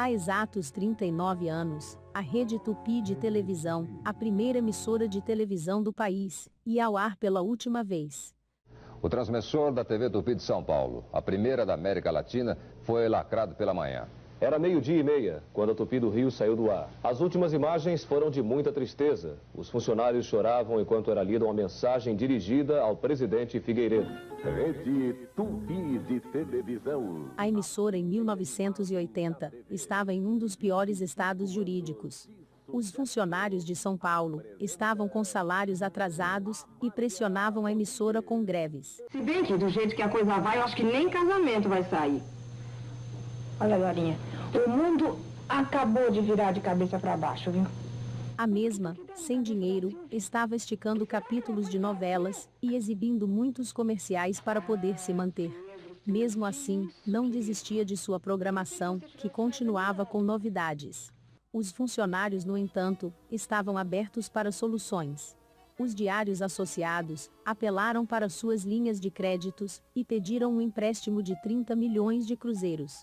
Há exatos 39 anos, a Rede Tupi de televisão, a primeira emissora de televisão do país, ia ao ar pela última vez. O transmissor da TV Tupi de São Paulo, a primeira da América Latina, foi lacrado pela manhã. Era 12:30, quando a Tupi do Rio saiu do ar. As últimas imagens foram de muita tristeza. Os funcionários choravam enquanto era lida uma mensagem dirigida ao presidente Figueiredo. Rede Tupi de televisão. A emissora, em 1980, estava em um dos piores estados jurídicos. Os funcionários de São Paulo estavam com salários atrasados e pressionavam a emissora com greves. Se bem que, do jeito que a coisa vai, eu acho que nem casamento vai sair. Olha, Lorinha, o mundo acabou de virar de cabeça para baixo, viu? A mesma, sem dinheiro, estava esticando capítulos de novelas e exibindo muitos comerciais para poder se manter. Mesmo assim, não desistia de sua programação, que continuava com novidades. Os funcionários, no entanto, estavam abertos para soluções. Os diários associados apelaram para suas linhas de créditos e pediram um empréstimo de 30 milhões de cruzeiros.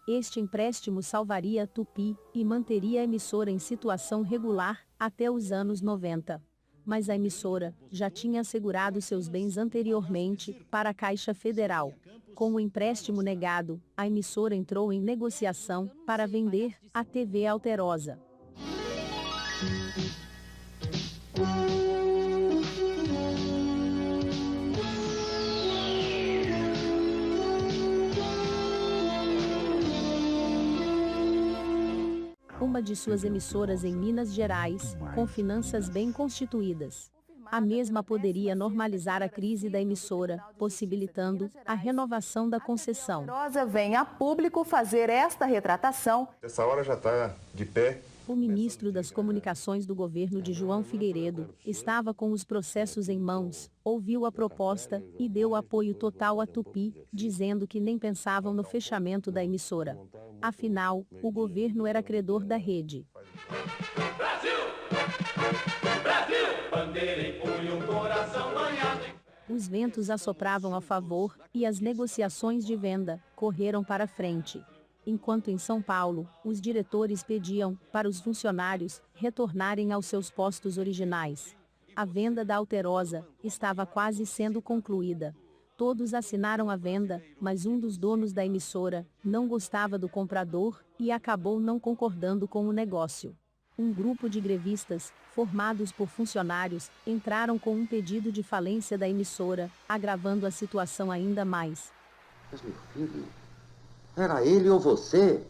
Este empréstimo salvaria a Tupi e manteria a emissora em situação regular até os anos 90. Mas a emissora já tinha assegurado seus bens anteriormente para a Caixa Federal. Com o empréstimo negado, a emissora entrou em negociação para vender a TV Alterosa. Uma de suas emissoras em Minas Gerais, com finanças bem constituídas. A mesma poderia normalizar a crise da emissora, possibilitando a renovação da concessão. A Alterosa vem a público fazer esta retratação. Essa hora já está de pé. O ministro das Comunicações do governo de João Figueiredo estava com os processos em mãos, ouviu a proposta e deu apoio total à Tupi, dizendo que nem pensavam no fechamento da emissora. Afinal, o governo era credor da rede. Brasil! Brasil! Bandeira em punho, coração banhado. Os ventos assopravam a favor e as negociações de venda correram para frente. Enquanto em São Paulo, os diretores pediam para os funcionários retornarem aos seus postos originais. A venda da Alterosa estava quase sendo concluída. Todos assinaram a venda, mas um dos donos da emissora não gostava do comprador e acabou não concordando com o negócio. Um grupo de grevistas, formados por funcionários, entraram com um pedido de falência da emissora, agravando a situação ainda mais. Mas meu filho, era ele ou você?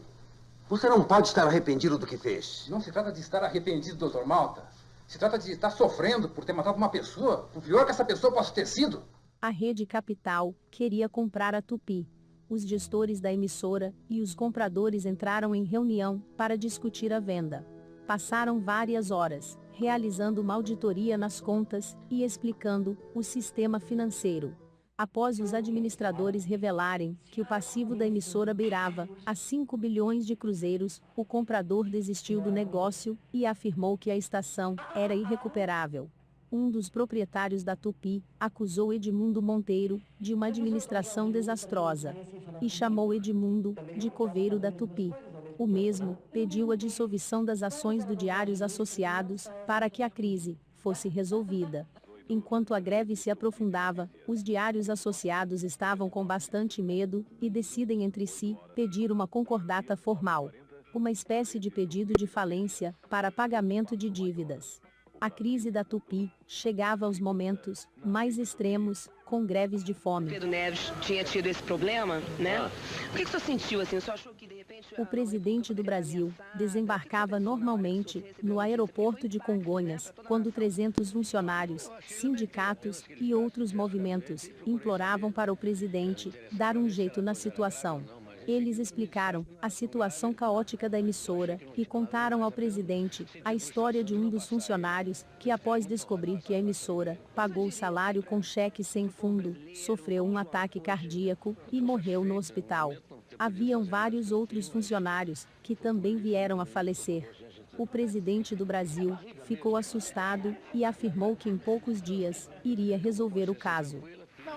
Você não pode estar arrependido do que fez. Não se trata de estar arrependido, doutor Malta. Se trata de estar sofrendo por ter matado uma pessoa, por pior que essa pessoa possa ter sido. A Rede Capital queria comprar a Tupi. Os gestores da emissora e os compradores entraram em reunião para discutir a venda. Passaram várias horas, realizando uma auditoria nas contas e explicando o sistema financeiro. Após os administradores revelarem que o passivo da emissora beirava a 5 bilhões de cruzeiros, o comprador desistiu do negócio e afirmou que a estação era irrecuperável. Um dos proprietários da Tupi acusou Edmundo Monteiro de uma administração desastrosa e chamou Edmundo de coveiro da Tupi. O mesmo pediu a dissolução das ações do Diários Associados para que a crise fosse resolvida. Enquanto a greve se aprofundava, os diários associados estavam com bastante medo e decidem entre si pedir uma concordata formal, uma espécie de pedido de falência para pagamento de dívidas. A crise da Tupi chegava aos momentos mais extremos, com greves de fome. Pedro Neves tinha tido esse problema, né? O que você sentiu assim? Você achou que de repente... O presidente do Brasil desembarcava normalmente no aeroporto de Congonhas, quando 300 funcionários, sindicatos e outros movimentos imploravam para o presidente dar um jeito na situação. Eles explicaram a situação caótica da emissora e contaram ao presidente a história de um dos funcionários que, após descobrir que a emissora pagou o salário com cheque sem fundo, sofreu um ataque cardíaco e morreu no hospital. Haviam vários outros funcionários que também vieram a falecer. O presidente do Brasil ficou assustado e afirmou que em poucos dias iria resolver o caso. Não,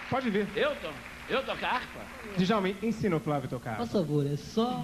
pode vir. Eu toco harpa? Djalma, ensina o Flávio a tocar. Por favor, é só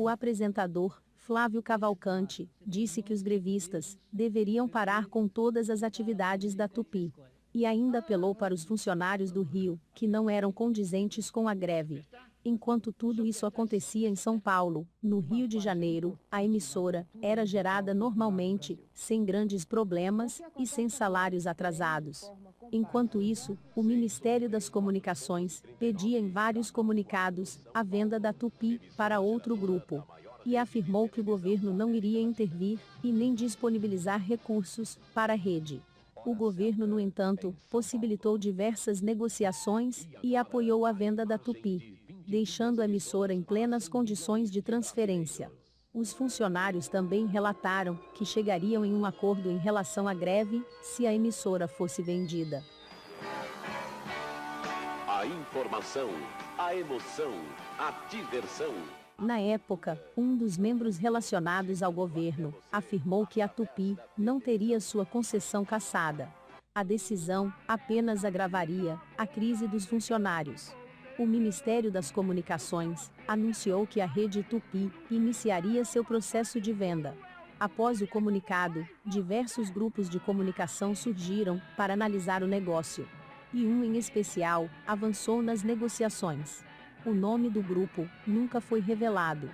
O apresentador, Flávio Cavalcante, disse que os grevistas deveriam parar com todas as atividades da Tupi. E ainda apelou para os funcionários do Rio, que não eram condizentes com a greve. Enquanto tudo isso acontecia em São Paulo, no Rio de Janeiro, a emissora era gerada normalmente, sem grandes problemas e sem salários atrasados. Enquanto isso, o Ministério das Comunicações pedia em vários comunicados a venda da Tupi para outro grupo. E afirmou que o governo não iria intervir e nem disponibilizar recursos para a rede. O governo, no entanto, possibilitou diversas negociações e apoiou a venda da Tupi, deixando a emissora em plenas condições de transferência. Os funcionários também relataram que chegariam em um acordo em relação à greve se a emissora fosse vendida. A informação, a emoção, a diversão. Na época, um dos membros relacionados ao governo afirmou que a Tupi não teria sua concessão cassada. A decisão apenas agravaria a crise dos funcionários. O Ministério das Comunicações anunciou que a rede Tupi iniciaria seu processo de venda. Após o comunicado, diversos grupos de comunicação surgiram para analisar o negócio. E um em especial avançou nas negociações. O nome do grupo nunca foi revelado.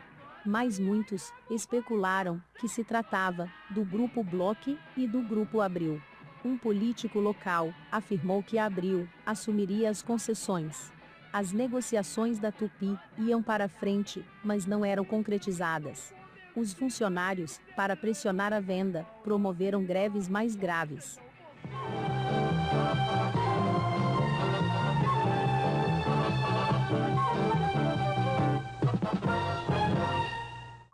Mas muitos especularam que se tratava do Grupo Bloch e do Grupo Abril. Um político local afirmou que a Abril assumiria as concessões. As negociações da Tupi iam para frente, mas não eram concretizadas. Os funcionários, para pressionar a venda, promoveram greves mais graves.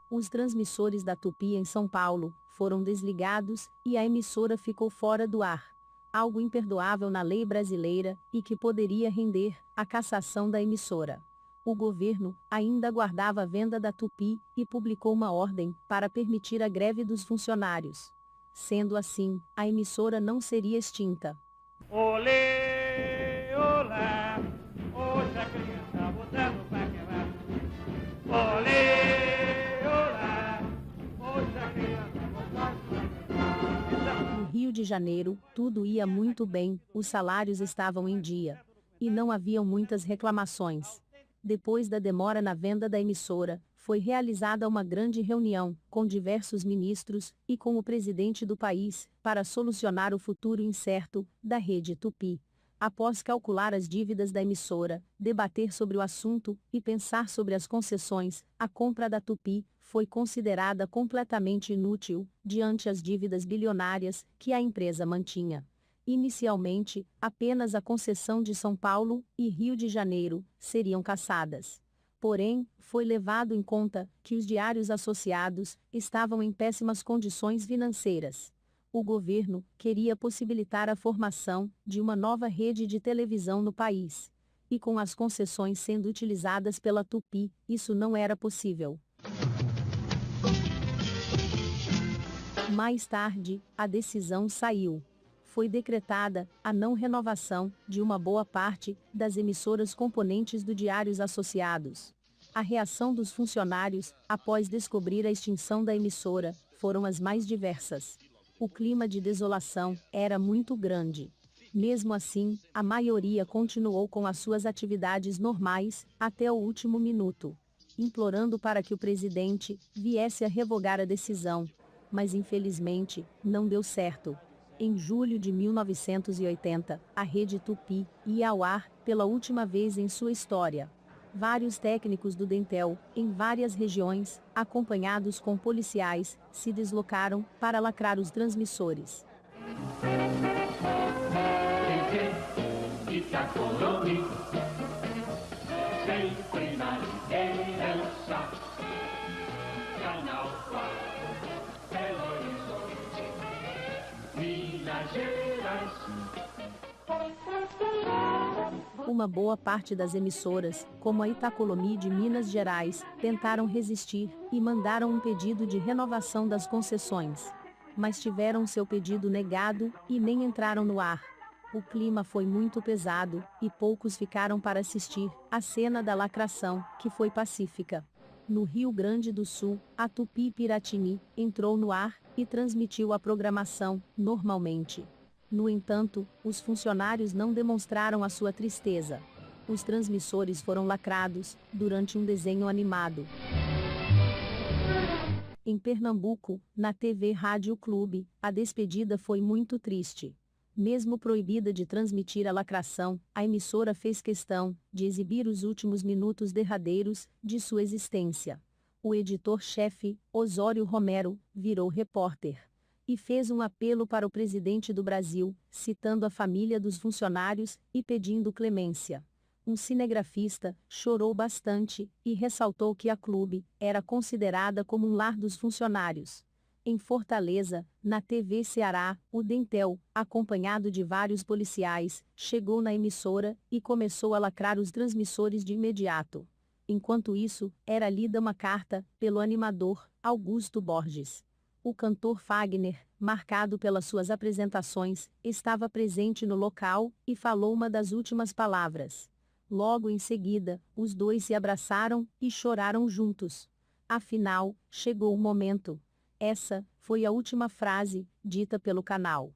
Os transmissores da Tupi em São Paulo foram desligados e a emissora ficou fora do ar. Algo imperdoável na lei brasileira e que poderia render a cassação da emissora. O governo ainda aguardava a venda da Tupi e publicou uma ordem para permitir a greve dos funcionários. Sendo assim, a emissora não seria extinta. Olê, olá, hoje a criança botando pra quebrar. Olê, olá, hoje a criança botando pra quebrar. No Rio de Janeiro, tudo ia muito bem, os salários estavam em dia. E não haviam muitas reclamações. Depois da demora na venda da emissora, foi realizada uma grande reunião, com diversos ministros, e com o presidente do país, para solucionar o futuro incerto da rede Tupi. Após calcular as dívidas da emissora, debater sobre o assunto, e pensar sobre as concessões, a compra da Tupi foi considerada completamente inútil, diante as dívidas bilionárias que a empresa mantinha. Inicialmente, apenas a concessão de São Paulo e Rio de Janeiro seriam cassadas. Porém, foi levado em conta que os diários associados estavam em péssimas condições financeiras. O governo queria possibilitar a formação de uma nova rede de televisão no país. E com as concessões sendo utilizadas pela Tupi, isso não era possível. Mais tarde, a decisão saiu. Foi decretada a não renovação de uma boa parte das emissoras componentes do Diários Associados. A reação dos funcionários, após descobrir a extinção da emissora, foram as mais diversas. O clima de desolação era muito grande. Mesmo assim, a maioria continuou com as suas atividades normais, até o último minuto, implorando para que o presidente viesse a revogar a decisão. Mas infelizmente, não deu certo. Em julho de 1980, a rede Tupi ia ao ar pela última vez em sua história. Vários técnicos do Dentel, em várias regiões, acompanhados com policiais, se deslocaram para lacrar os transmissores. Uma boa parte das emissoras, como a Itacolomi de Minas Gerais, tentaram resistir e mandaram um pedido de renovação das concessões. Mas tiveram seu pedido negado e nem entraram no ar. O clima foi muito pesado e poucos ficaram para assistir à cena da lacração, que foi pacífica. No Rio Grande do Sul, a Tupi-Piratini entrou no ar e transmitiu a programação, normalmente. No entanto, os funcionários não demonstraram a sua tristeza. Os transmissores foram lacrados, durante um desenho animado. Em Pernambuco, na TV Rádio Clube, a despedida foi muito triste. Mesmo proibida de transmitir a lacração, a emissora fez questão de exibir os últimos minutos derradeiros de sua existência. O editor-chefe, Osório Romero, virou repórter e fez um apelo para o presidente do Brasil, citando a família dos funcionários e pedindo clemência. Um cinegrafista chorou bastante e ressaltou que a Clube era considerada como um lar dos funcionários. Em Fortaleza, na TV Ceará, o Dentel, acompanhado de vários policiais, chegou na emissora e começou a lacrar os transmissores de imediato. Enquanto isso, era lida uma carta, pelo animador, Augusto Borges. O cantor Fagner, marcado pelas suas apresentações, estava presente no local e falou uma das últimas palavras. Logo em seguida, os dois se abraçaram e choraram juntos. Afinal, chegou o momento. Essa foi a última frase dita pelo canal.